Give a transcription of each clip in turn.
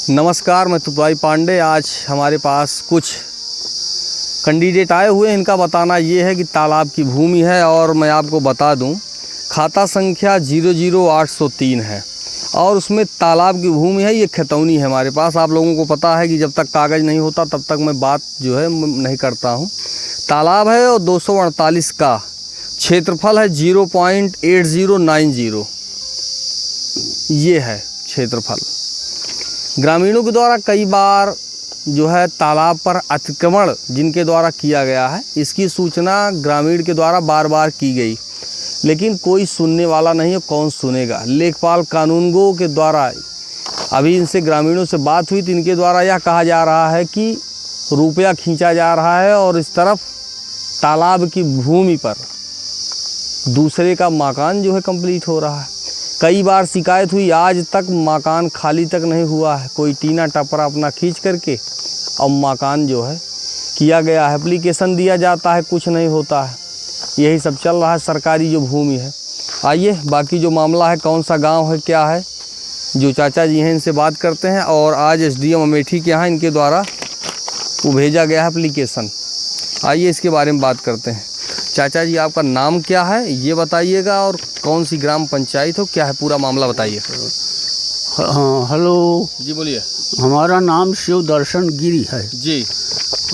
नमस्कार, मैं तुपाई पांडे। आज हमारे पास कुछ कैंडिडेट आए हुए हैं। इनका बताना ये है कि तालाब की भूमि है और मैं आपको बता दूं, खाता संख्या 00803 है और उसमें तालाब की भूमि है। ये खतौनी है हमारे पास। आप लोगों को पता है कि जब तक कागज़ नहीं होता तब तक मैं बात जो है नहीं करता हूँ। तालाब है और 248 का क्षेत्रफल है, 0.8090 ये है क्षेत्रफल। ग्रामीणों के द्वारा कई बार जो है तालाब पर अतिक्रमण जिनके द्वारा किया गया है, इसकी सूचना ग्रामीण के द्वारा बार बार की गई, लेकिन कोई सुनने वाला नहीं है। कौन सुनेगा? लेखपाल कानूनगो के द्वारा अभी इनसे ग्रामीणों से बात हुई तो इनके द्वारा यह कहा जा रहा है कि रुपया खींचा जा रहा है और इस तरफ तालाब की भूमि पर दूसरे का मकान जो है कंप्लीट हो रहा है। कई बार शिकायत हुई, आज तक मकान खाली तक नहीं हुआ है। कोई टीना टपरा अपना खींच करके और मकान जो है किया गया है। एप्लीकेशन दिया जाता है, कुछ नहीं होता है। यही सब चल रहा है सरकारी जो भूमि है। आइए बाकी जो मामला है, कौन सा गांव है, क्या है, जो चाचा जी हैं इनसे बात करते हैं। और आज एसडीएम अमेठी के यहाँ इनके द्वारा वो भेजा गया है एप्लीकेशन। आइए इसके बारे में बात करते हैं। चाचा जी, आपका नाम क्या है ये बताइएगा और कौन सी ग्राम पंचायत हो, क्या है पूरा मामला बताइए। हाँ, हेलो जी बोलिए। हमारा नाम शिव दर्शन गिरी है जी।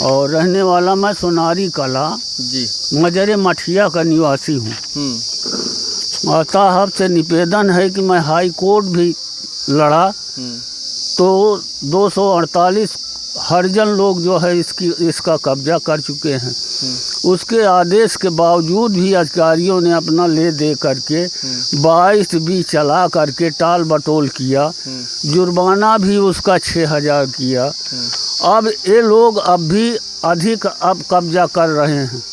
और रहने वाला मैं सोनारी कला जी। मजरे मठिया का निवासी हूँ। अतः से निवेदन है कि मैं हाई कोर्ट भी लड़ा तो 248 हरिजन लोग जो है इसका कब्जा कर चुके हैं। उसके आदेश के बावजूद भी अधिकारियों ने अपना ले दे करके 22 चला करके टाल बटोल किया। जुर्माना भी उसका 6000 किया। अब ये लोग अब भी अधिक कब्जा कर रहे हैं।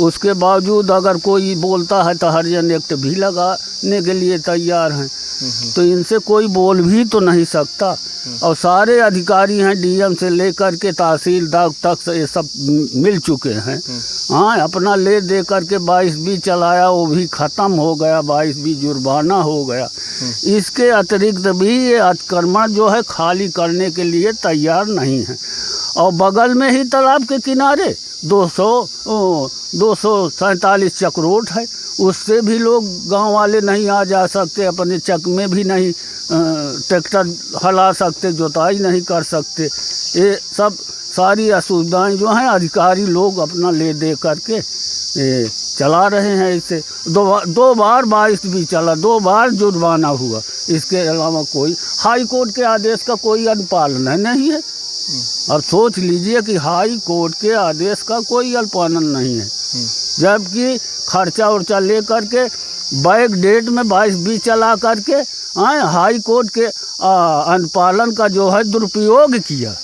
उसके बावजूद अगर कोई बोलता है तो हरिजन एक्ट भी लगाने के लिए तैयार हैं। तो इनसे कोई बोल भी तो नहीं सकता। और सारे अधिकारी हैं, डीएम से लेकर के तहसीलदार तक से ये सब मिल चुके हैं। हाँ, अपना ले दे करके 22 चलाया, वो भी ख़त्म हो गया। 22 जुर्माना हो गया। इसके अतिरिक्त भी ये अतिक्रमण जो है खाली करने के लिए तैयार नहीं है। और बगल में ही तालाब के किनारे 247 चक्रोट है। उससे भी लोग गांव वाले नहीं आ जा सकते। अपने चक में भी नहीं ट्रैक्टर हला सकते, जोताई नहीं कर सकते। ये सब सारी असुविधाएं जो हैं अधिकारी लोग अपना ले दे करके चला रहे हैं। इससे दो बार 22 चला, 2 बार जुर्माना हुआ। इसके अलावा कोई हाई कोर्ट के आदेश का कोई अनुपालन नहीं है। अब सोच लीजिए कि हाई कोर्ट के आदेश का कोई अनुपालन नहीं है, जबकि खर्चा उर्चा ले करके बैक डेट में 22 चला करके हाई कोर्ट के अनुपालन का जो है दुरुपयोग किया।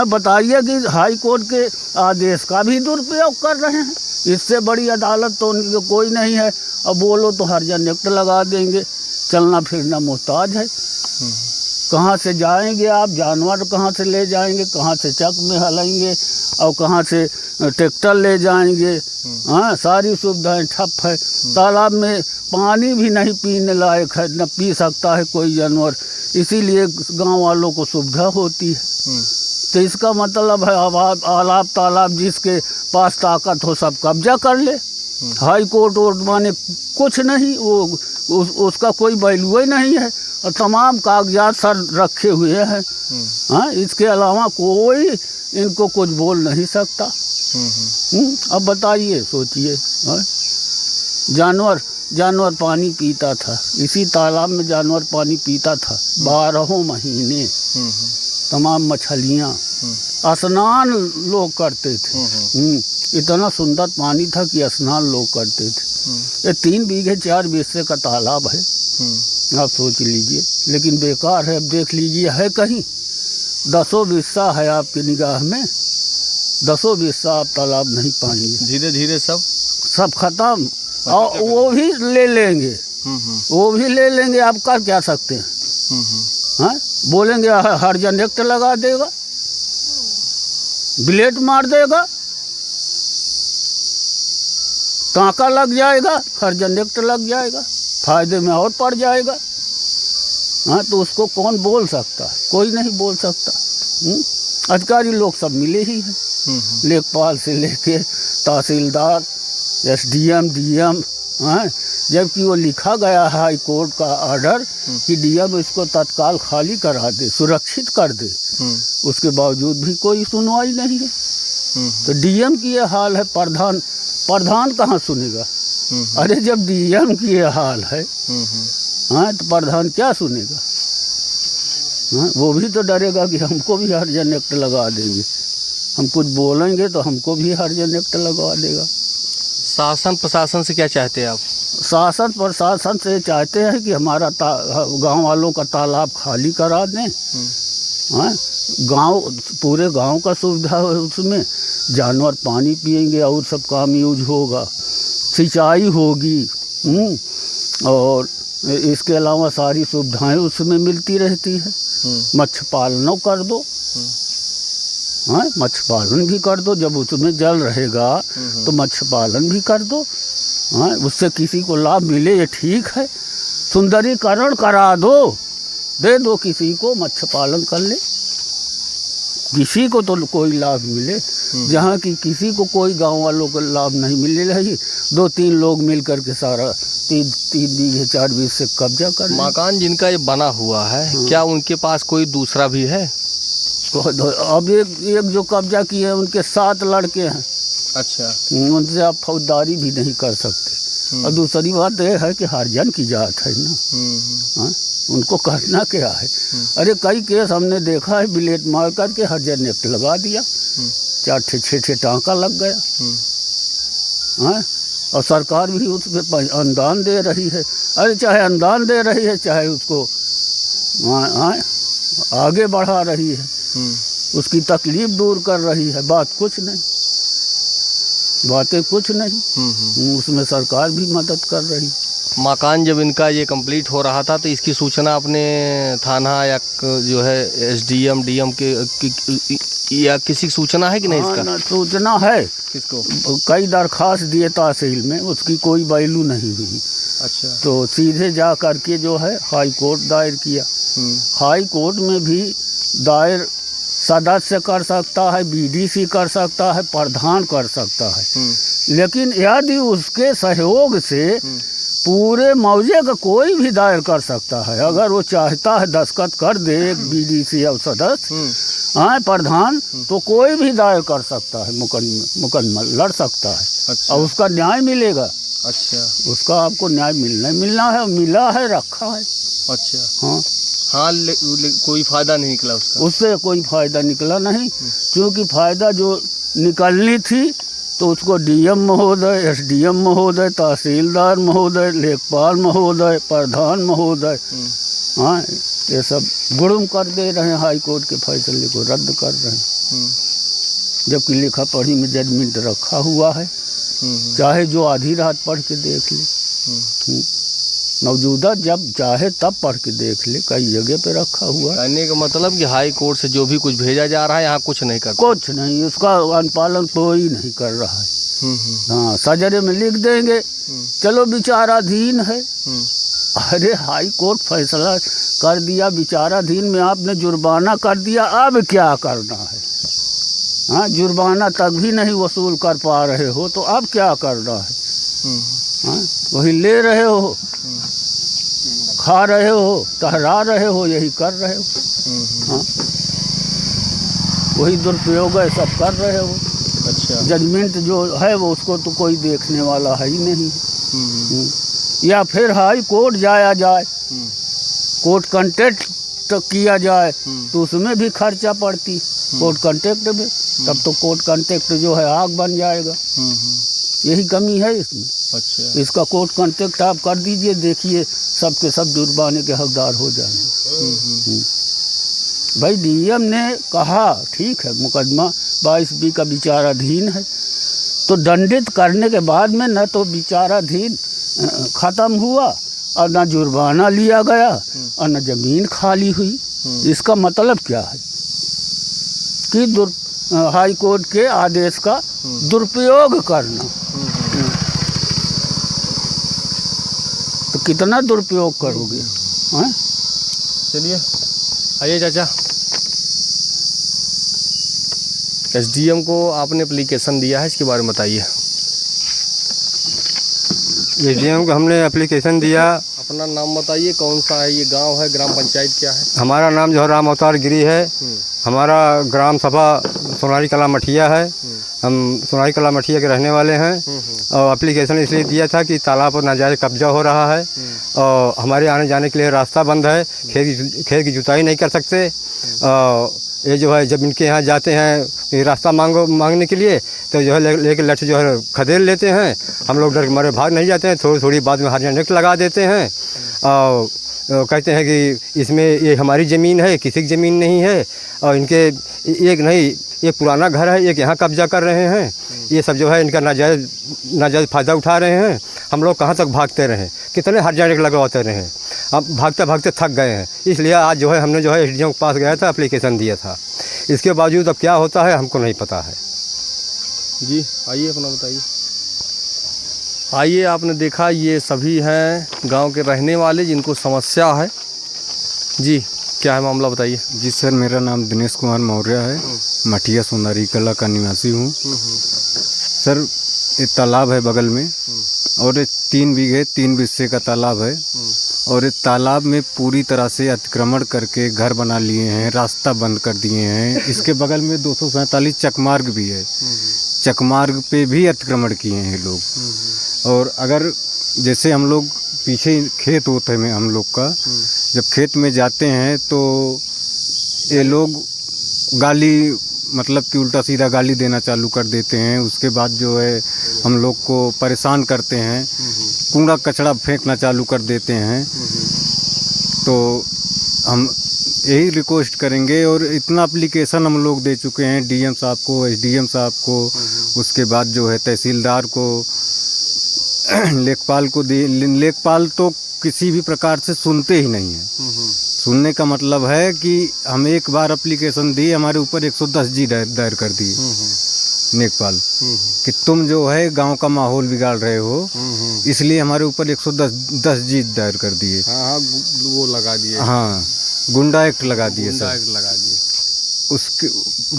बताइए कि हाई कोर्ट के आदेश का भी दुरुपयोग कर रहे हैं। इससे बड़ी अदालत तो उनकी कोई नहीं है। अब बोलो तो हरिजन एक्ट लगा देंगे। चलना फिरना मोहताज है। कहाँ से जाएंगे आप? जानवर कहाँ से ले जाएंगे? कहाँ से चक में हलाएंगे और कहाँ से ट्रैक्टर ले जाएंगे? हाँ, सारी सुविधाएं ठप है। तालाब में पानी भी नहीं पीने लायक है, न पी सकता है कोई जानवर। इसीलिए गांव वालों को सुविधा होती है। तो इसका मतलब है आलाब तालाब जिसके पास ताकत हो सब कब्जा कर ले। हाई कोर्ट माने कुछ नहीं, वो उसका कोई वैल्यू ही नहीं है और तमाम कागजात सर रखे हुए हैं। हाँ, इसके अलावा कोई इनको कुछ बोल नहीं सकता। अब बताइए, सोचिए। जानवर पानी पीता था, इसी तालाब में जानवर पानी पीता था 12 महीने। तमाम मछलियाँ, स्नान लोग करते थे। इतना सुंदर पानी था कि स्नान लोग करते थे। ये 3 बीघे 4 बीघे का तालाब है। आप सोच लीजिए, लेकिन बेकार है। अब देख लीजिए, है कहीं 10 बीघा है आपकी निगाह में? 10 बीघा आप तालाब नहीं पाएंगे। धीरे धीरे सब खत्म। और वो भी ले लेंगे, वो भी ले लेंगे। आप कर क्या सकते हैं? हाँ, बोलेंगे हरिजन एक्ट लगा देगा, ब्लेड मार देगा, टाँका लग जाएगा, हरिजन एक्ट लग जाएगा, फायदे में और पड़ जाएगा। हाँ, तो उसको कौन बोल सकता है? कोई नहीं बोल सकता। अधिकारी लोग सब मिले ही हैं, लेखपाल से लेके तहसीलदार, एसडीएम, डीएम। हाँ, जबकि वो लिखा गया है हाई कोर्ट का ऑर्डर कि डीएम इसको तत्काल खाली करा दे, सुरक्षित कर दे, उसके बावजूद भी कोई सुनवाई नहीं है। तो डीएम की ये हाल है, प्रधान कहाँ सुनेगा? अरे जब डीएम की ये हाल है, हाँ, तो प्रधान क्या सुनेगा? हाँ, वो भी तो डरेगा कि हमको भी हरिजन एक्ट लगा देंगे, हम कुछ बोलेंगे तो हमको भी हरिजन एक्ट लगा देगा। शासन प्रशासन से क्या चाहते हैं आप? शासन प्रशासन से चाहते हैं कि हमारा गांव वालों का तालाब खाली करा दें। हाँ, गांव, पूरे गांव का सुविधा है उसमें, जानवर पानी पिएंगे और सब काम यूज होगा, सिंचाई होगी, और इसके अलावा सारी सुविधाएं उसमें मिलती रहती है। मत्स्य पालन कर दो, हाँ, मत्स्य पालन भी कर दो, जब उसमें जल रहेगा तो मत्स्य पालन भी कर दो। हाँ, उससे किसी को लाभ मिले ये ठीक है। सुंदरीकरण करा दो, दे दो किसी को, मत्स्य पालन कर ले, किसी को तो कोई लाभ मिले। जहाँ की किसी को कोई गांव वालों को लाभ नहीं मिले रही, 2-3 लोग मिल करके सारा 3 बीघे 4 बीघे से कब्जा कर ले। मकान जिनका ये बना हुआ है, क्या उनके पास कोई दूसरा भी है? अब एक जो कब्जा किए हैं उनके 7 लड़के हैं। अच्छा। उनसे आप फौजदारी भी नहीं कर सकते। और दूसरी बात यह है कि हरिजन की जात है ना, हाँ, उनको करना क्या है? अरे कई केस हमने देखा है, बिलेट मार करके हरिजन एक्ट लगा दिया, 4-6 टाँका लग गया। हाँ, और सरकार भी उस पर अनुदान दे रही है। अरे चाहे अनुदान दे रही है, चाहे उसको आगे बढ़ा रही है, उसकी तकलीफ दूर कर रही है, बातें कुछ नहीं। उसमें सरकार भी मदद कर रही। मकान जब इनका ये कंप्लीट हो रहा था तो इसकी सूचना अपने थाना या जो है एसडीएम डीएम के या किसी की सूचना है कि नहीं? इसका ना, सूचना है। किसको? कई दरखास्त दिए तहसील में, उसकी कोई वैल्यू नहीं हुई। अच्छा। तो सीधे जा करके जो है हाई कोर्ट दायर किया। हाई कोर्ट में भी दायर सदस्य कर सकता है, बीडीसी कर सकता है, प्रधान कर सकता है, लेकिन यदि उसके सहयोग से पूरे मौजे का कोई भी दायर कर सकता है। अगर वो चाहता है दस्तखत कर दे एक बीडीसी या सदस्य, हाँ, प्रधान, तो कोई भी दायर कर सकता है, मुकदमा लड़ सकता है। अच्छा। और उसका न्याय मिलेगा। अच्छा। उसका आपको न्याय मिलना है, मिला है, रखा है। अच्छा। हाँ, कोई फायदा नहीं निकला उसका? उससे कोई फायदा निकला नहीं, क्योंकि फायदा जो निकलनी थी तो उसको डीएम महोदय, एसडीएम महोदय, तहसीलदार महोदय, लेखपाल महोदय, प्रधान महोदय, हाँ, ये सब गुड़म कर दे रहे हैं, हाई कोर्ट के फैसले को रद्द कर रहे हैं। जबकि लिखा पढ़ी में जजमेंट रखा हुआ है, चाहे जो आधी रात पढ़ के देख ले, मौजूदा जब चाहे तब पढ़ के देख ले, कई जगह पे रखा हुआ। कहने का मतलब कि हाई कोर्ट से जो भी कुछ भेजा जा रहा है यहाँ कुछ नहीं कर, कुछ नहीं, उसका अनुपालन कोई नहीं कर रहा है। हाँ, सजरे में लिख देंगे, चलो विचाराधीन है। अरे हाई कोर्ट फैसला कर दिया, विचाराधीन में आपने जुर्माना कर दिया, अब क्या करना है? हाँ, जुर्माना तक भी नहीं वसूल कर पा रहे हो तो अब क्या करना है? हाँ, वही ले रहे हो, खा रहे हो, टहरा रहे हो, यही कर रहे हो। हाँ, वही दुरुपयोग है, सब कर रहे हो। अच्छा। जजमेंट जो है वो उसको तो कोई देखने वाला है ही नहीं। या फिर हाई कोर्ट जाया जाए, कोर्ट कंटेक्ट किया जाए तो उसमें भी खर्चा पड़ती, कोर्ट कंटेक्ट में, तब तो कोर्ट कंटेक्ट जो है आग बन जाएगा। यही कमी है इसमें। अच्छा। इसका कोर्ट कंटेक्ट आप कर दीजिए, देखिए सबके सब जुर्माने के हकदार हो जाएंगे। भाई डीएम ने कहा ठीक है, मुकदमा 22B का विचाराधीन है, तो दंडित करने के बाद में न तो विचाराधीन ख़त्म हुआ और न जुर्माना लिया गया और न ज़मीन खाली हुई। इसका मतलब क्या है कि हाई कोर्ट के आदेश का दुरुपयोग करना। तो कितना दुरुपयोग करोगे? चलिए आइए चाचा। एसडीएम को आपने एप्लीकेशन दिया है, इसके बारे में बताइए। एसडीएम को हमने एप्लीकेशन दिया। अपना नाम बताइए, कौन सा है ये गांव है, ग्राम पंचायत क्या है? हमारा नाम जो है राम अवतार गिरी है। हमारा ग्राम सभा सोनारी कला मठिया है। हम सोनारी कला मठिया के रहने वाले हैं। और एप्लीकेशन इसलिए दिया था कि तालाब पर नाजायज़ कब्जा हो रहा है और हमारे आने जाने के लिए रास्ता बंद है। खेत की जुताई नहीं कर सकते। ये जो है जब इनके यहाँ जाते हैं ये रास्ता मांगने के लिए तो जो है लेके लठ जो है खदेड़ लेते हैं। हम लोग डर के मारे भाग नहीं जाते हैं। थोड़ी बाद में हरियाणा लगा देते हैं और कहते हैं कि इसमें ये हमारी ज़मीन है, किसी की ज़मीन नहीं है। और इनके एक नहीं, ये पुराना घर है, एक यहाँ कब्जा कर रहे हैं। ये सब जो है इनका नाजायज़ फ़ायदा उठा रहे हैं। हम लोग कहाँ तक भागते रहें, कितने हरियाणा लगवाते रहें। अब भागते भागते थक गए हैं। इसलिए आज जो है हमने जो है एसडीएम के पास गया था, एप्लीकेशन दिया था। इसके बावजूद अब क्या होता है हमको नहीं पता है। जी आइए अपना बताइए। आइए, आपने देखा ये सभी हैं गांव के रहने वाले जिनको समस्या है। जी क्या है मामला बताइए। जी सर, मेरा नाम दिनेश कुमार मौर्य है। मठिया सोनारी कला का निवासी हूँ। सर ये तालाब है बगल में और ये 3 बीघे 3 बिस्से का तालाब है। और इस तालाब में पूरी तरह से अतिक्रमण करके घर बना लिए हैं, रास्ता बंद कर दिए हैं। इसके बगल में 247 चकमार्ग भी है। चकमार्ग पे भी अतिक्रमण किए हैं लोग। और अगर जैसे हम लोग पीछे खेत होते हैं हम लोग का, जब खेत में जाते हैं तो ये लोग गाली मतलब कि उल्टा सीधा गाली देना चालू कर देते हैं। उसके बाद जो है हम लोग को परेशान करते हैं, कूड़ा कचरा फेंकना चालू कर देते हैं। तो हम यही रिक्वेस्ट करेंगे। और इतना एप्लीकेशन हम लोग दे चुके हैं डीएम साहब को, एसडीएम साहब को, उसके बाद जो है तहसीलदार को, लेखपाल को दे। लेखपाल तो किसी भी प्रकार से सुनते ही नहीं हैं। सुनने का मतलब है कि हम एक बार एप्लीकेशन दिए, हमारे ऊपर 110 जी दायर कर दिए लेखपाल कि तुम जो है गांव का माहौल बिगाड़ रहे हो, इसलिए हमारे ऊपर 110 जी दायर कर दिए। हाँ वो लगा दिए। हाँ, गुंडा एक्ट लगा दिए सर। गुंडा एक्ट लगा दिए। उसके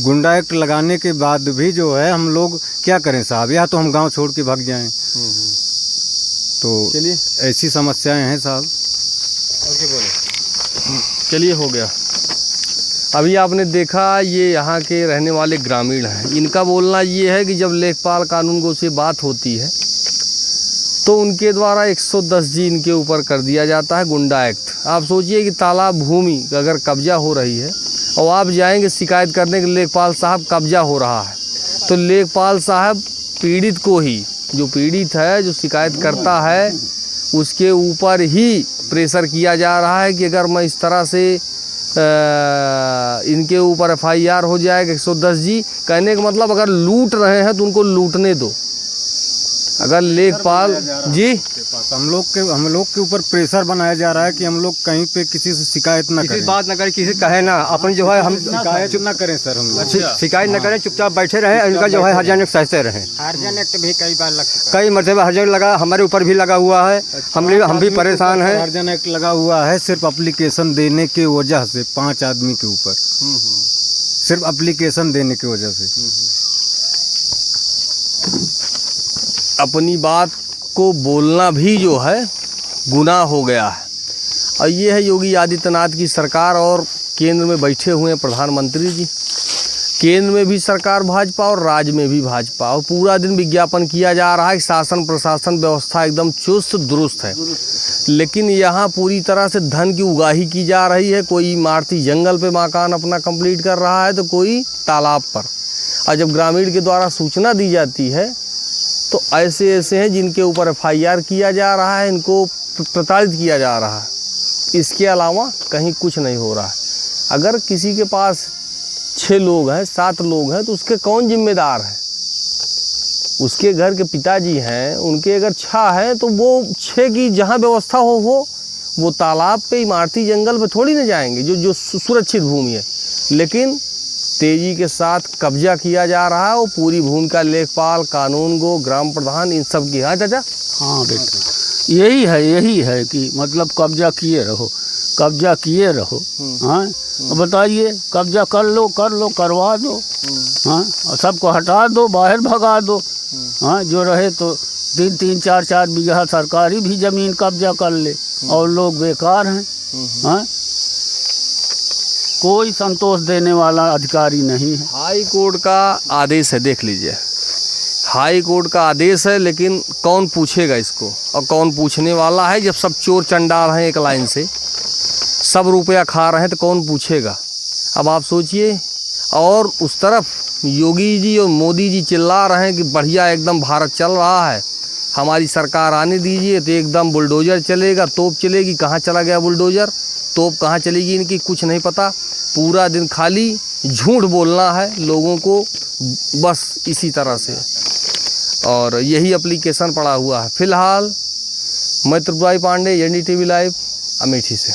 गुंडा एक्ट लगाने के बाद भी जो है हम लोग क्या करें साहब, या तो हम गांव छोड़ के भाग जाएं। तो चलिए ऐसी समस्याएं हैं साहब। ओके बोले। चलिए हो गया। अभी आपने देखा ये यहाँ के रहने वाले ग्रामीण हैं। इनका बोलना ये है कि जब लेखपाल कानूनगो से बात होती है तो उनके द्वारा 110 जी इनके ऊपर कर दिया जाता है, गुंडा एक्ट। आप सोचिए कि तालाब भूमि अगर कब्जा हो रही है और आप जाएंगे शिकायत करने के लेखपाल साहब कब्जा हो रहा है, तो लेखपाल साहब पीड़ित को ही, जो पीड़ित है, जो शिकायत करता है, उसके ऊपर ही प्रेशर किया जा रहा है कि अगर मैं इस तरह से इनके ऊपर FIR हो जाएगा 110 जी। कहने का मतलब अगर लूट रहे हैं तो उनको लूटने दो। अगर लेखपाल जी हम लोग के ऊपर प्रेशर बनाया जा रहा है कि हम लोग कहीं पे किसी से शिकायत ना करें, बात ना करें, किसी कहे ना, अपन जो है हम शिकायत ना करें सर। हम लोग शिकायत न करें, चुपचाप बैठे रहे। इनका जो है हरियाणा सहते रहे। हरियाणा एक्ट भी कई बार लग चुका कई मरतबा हरियाणा लगा, हमारे ऊपर भी लगा हुआ है। हम भी परेशान हैं। हरियाणा एक्ट लगा हुआ है सिर्फ एप्लीकेशन देने की वजह से, 5 आदमी के ऊपर, सिर्फ एप्लीकेशन देने की वजह से। अपनी बात को बोलना भी जो है गुनाह हो गया है। और ये है योगी आदित्यनाथ की सरकार और केंद्र में बैठे हुए हैं प्रधानमंत्री जी। केंद्र में भी सरकार भाजपा और राज्य में भी भाजपा, और पूरा दिन विज्ञापन किया जा रहा है कि शासन प्रशासन व्यवस्था एकदम चुस्त दुरुस्त है। लेकिन यहाँ पूरी तरह से धन की उगाही की जा रही है। कोई इमारती जंगल पे मकान अपना कंप्लीट कर रहा है तो कोई तालाब पर। और जब ग्रामीण के द्वारा सूचना दी जाती है तो ऐसे हैं जिनके ऊपर FIR किया जा रहा है, इनको प्रताड़ित किया जा रहा है। इसके अलावा कहीं कुछ नहीं हो रहा है। अगर किसी के पास 6 लोग हैं, 7 लोग हैं, तो उसके कौन जिम्मेदार है? उसके घर के पिताजी हैं, उनके अगर 6 है तो वो 6 की जहाँ व्यवस्था हो वो तालाब पे, इमारती जंगल पे थोड़ी ना जाएंगे जो सुरक्षित भूमि है। लेकिन तेजी के साथ कब्जा किया जा रहा है। वो पूरी भूमि का लेखपाल, कानूनगो, ग्राम प्रधान, इन सब की। हाँ चाचा। हाँ बेटा, यही है कि मतलब कब्जा किए रहो। कब्जा किए रहो। हाँ, बताइए, कब्जा कर लो करवा दो। हाँ, और सबको हटा दो, बाहर भगा दो। हाँ, जो रहे तो 3-3, 4-4 बीघा सरकारी भी ज़मीन कब्जा कर ले और लोग बेकार हैं। हाँ, कोई संतोष देने वाला अधिकारी नहीं है। हाई कोर्ट का आदेश है, देख लीजिए, हाई कोर्ट का आदेश है, लेकिन कौन पूछेगा इसको और कौन पूछने वाला है? जब सब चोर चंडाल हैं एक लाइन से, सब रुपया खा रहे हैं, तो कौन पूछेगा? अब आप सोचिए। और उस तरफ योगी जी और मोदी जी चिल्ला रहे हैं कि बढ़िया एकदम भारत चल रहा है, हमारी सरकार आने दीजिए तो एकदम बुलडोज़र चलेगा, तोप चलेगी। कहाँ चला गया बुलडोज़र? तोप कहाँ चलेगी इनकी, कुछ नहीं पता। पूरा दिन खाली झूठ बोलना है लोगों को, बस इसी तरह से। और यही एप्लीकेशन पड़ा हुआ है। फिलहाल मैं त्रिपुरारी पांडे, NDTV लाइव, अमेठी से।